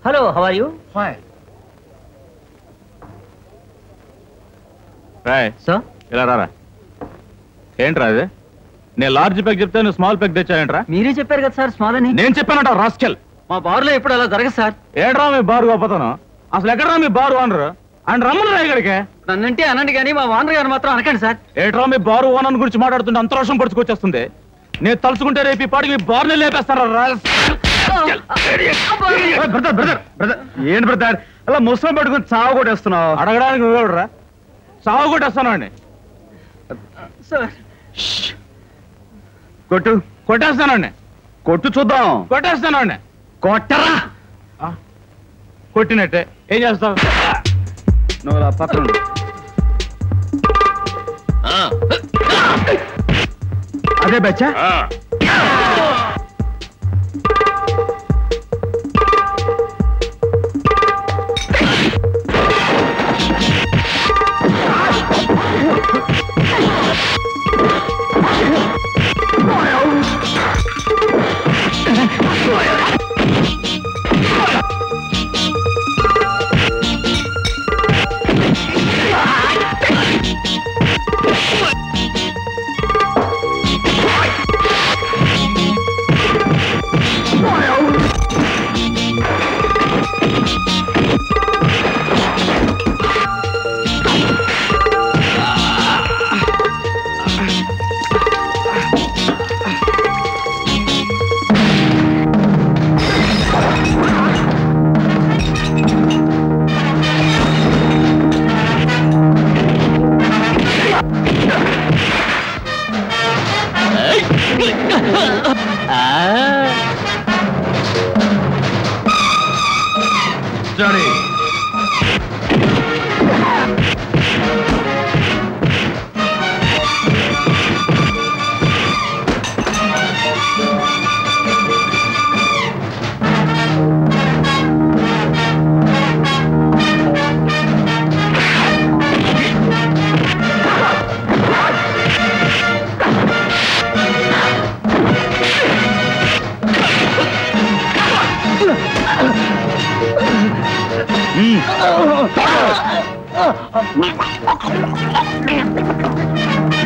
Hello, how are you? Fine. Sir ఇలా రారా. ఏంట్రా అది? నేను లార్జ్ పెగ్ చెప్తే నువ్వు స్మాల్ పెగ్ తెచ్చావేంట్రా? మీరే చెప్పారు కదా సార్ స్మాల్ అని. నేను చెప్పానంట రాస్కెల్. మా బార్లో ఎప్పుడు అలా జరగదు సార్. ఏడ్రా మీ బారు గొప్పతనం? అసలు ఎక్కడరా మీ బారు ఓనరు? ఆయన రమ్మను ఇక్కడికే. నన్నంటే అనండి కానీ మా ఓనర్ గారు మాత్రం అనకండి సార్. ఏట్రా మీ బారు ఓనర్ గురించి మాట్లాడుతుంటే అంతరోషం పడుచుకొచ్చేస్తుంది. నేను తలుచుకుంటే రేపు ఈ పాటికి మీ బారుని లేపేస్తారా? బ్రదర్ బ్రదర్ బ్రదర్ ఏంటి బ్రదర్ అలా ముసలం పట్టుకుని చావు కొట్టేస్తున్నావు? అడగడానికి నువ్వెవడరా? చావు కొట్టేస్తాను అండి. కొట్టు. కొట్టేస్తానండి. కొట్టు చూద్దాం. కొట్టేస్తానండి. కొట్టరా. కొట్టినట్టే. ఏం చేస్తావు? నువ్వు అలా పక్కన ఉండు. అదే బచ్చా.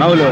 నవ్వులు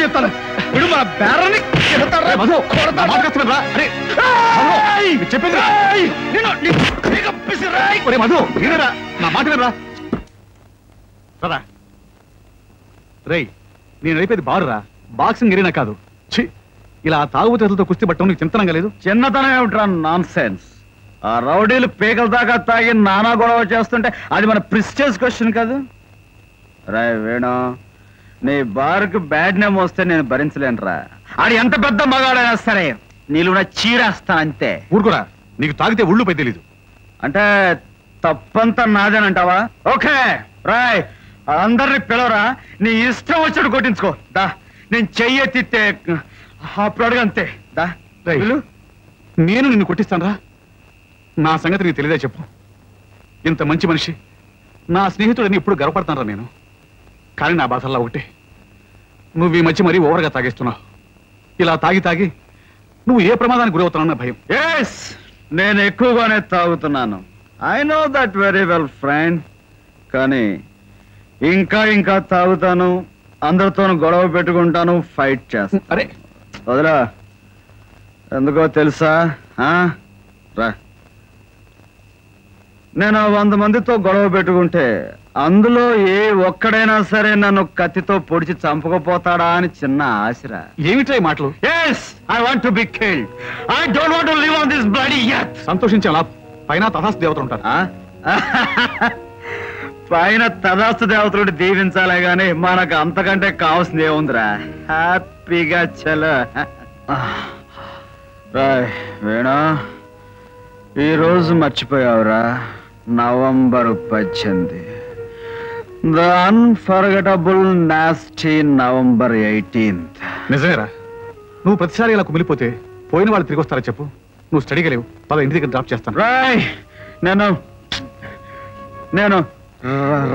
చెప్తాను. ఇప్పుడు మన బేరాన్ని చెప్పింది మధు నా మాట వినరా. సదా రేయ్, నేను నడిపేది బారురా, బాక్సింగ్ ఎరినా కాదు. ఇలా తాగుబోతులతో కుస్తీ పట్టడం నీకు చింతనంగా లేదు? చిన్నతనం ఏమిట్రా నాన్ సెన్స్. ఆ రౌడీలు పేకల దాకా తాగి నానా గొడవ చేస్తుంటే అది మన ప్రిస్టేజ్ క్వశ్చన్ కాదు. రాయ్ వేణు, నీ బార్కు బ్యాడ్ నేమ్ వస్తే నేను భరించలేనురా. ఆడు ఎంత పెద్ద మగాడైనా సరే నీళ్ళు చీరేస్తా అంతే. ఊరుకురా, నీకు తాగితే ఉళ్ళుపై తెలీదు. అంటే తప్పంతా నాదేనంటావా? ఓకే రాయ్, అందరినీ పిలవరా, నీ ఇష్టం వచ్చాడు కొట్టించుకో. దా, నేను చెయ్యెత్తితే అప్పుడు అడుగు అంతే. దా నేను నిన్ను కొట్టిస్తాను రా. నా సంగతి నీకు తెలియదా చెప్పు. ఇంత మంచి మనిషి, నా స్నేహితుడని ఇప్పుడు గర్వపడతానరా నేను. కానీ నా బాధల్లా ఒకటే, నువ్వు ఈ మధ్య మరీ ఓవర్గా తాగేస్తున్నావు. ఇలా తాగి తాగి నువ్వు ఏ ప్రమాదానికి గురవుతున్నావు భయం. ఎస్, నేను ఎక్కువగానే తాగుతున్నాను. I know that very well friend. కానీ ఇంకా ఇంకా తాగుతాను, అందరితోనూ గొడవ పెట్టుకుంటాను, ఫైట్ చేస్తాను. అరే వదలా, ఎందుకో తెలుసా? రా, నేను 100 మందితో గొడవ పెట్టుకుంటే అందులో ఏ ఒక్కడైనా సరే నన్ను కత్తితో పొడిచి చంపకపోతాడా అని చిన్న ఆశరా. ఏమిటా ఈ మాటలు? Yes, I want to be killed. I don't want to live on this bloody earth. సంతోషించాలా? పైన తథాస్తు దేవతలు ఉంటారు. పైన తథాస్తు దేవతలు దీవించాలే గాని మనకు అంతకంటే కావాల్సింది ఏముందిరా. హ్యాపీగా చలో. వేణా, ఈ రోజు మర్చిపోయావురా, November 18, the unforgettable nasty November 18th. నిజమేరా, నువ్వు ప్రతిసారి ఇలా కుమిలిపోతే పోయిన వాళ్ళు తిరిగి వస్తారా చెప్పు? నువ్వు స్టడీగా లేవు, పద ఇంటి దగ్గర డ్రాప్ చేస్తాను. రాయ్, నేను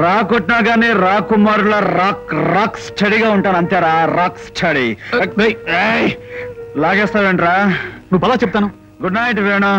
రాకొట్టినా గానీ రాకుమారుల రాక్ స్టడీగా ఉంటాను అంతేరా, రాక్ స్టడీ. లాగేస్తావేంట్రా? నువ్వు పదా చెప్తాను. Good night Venu.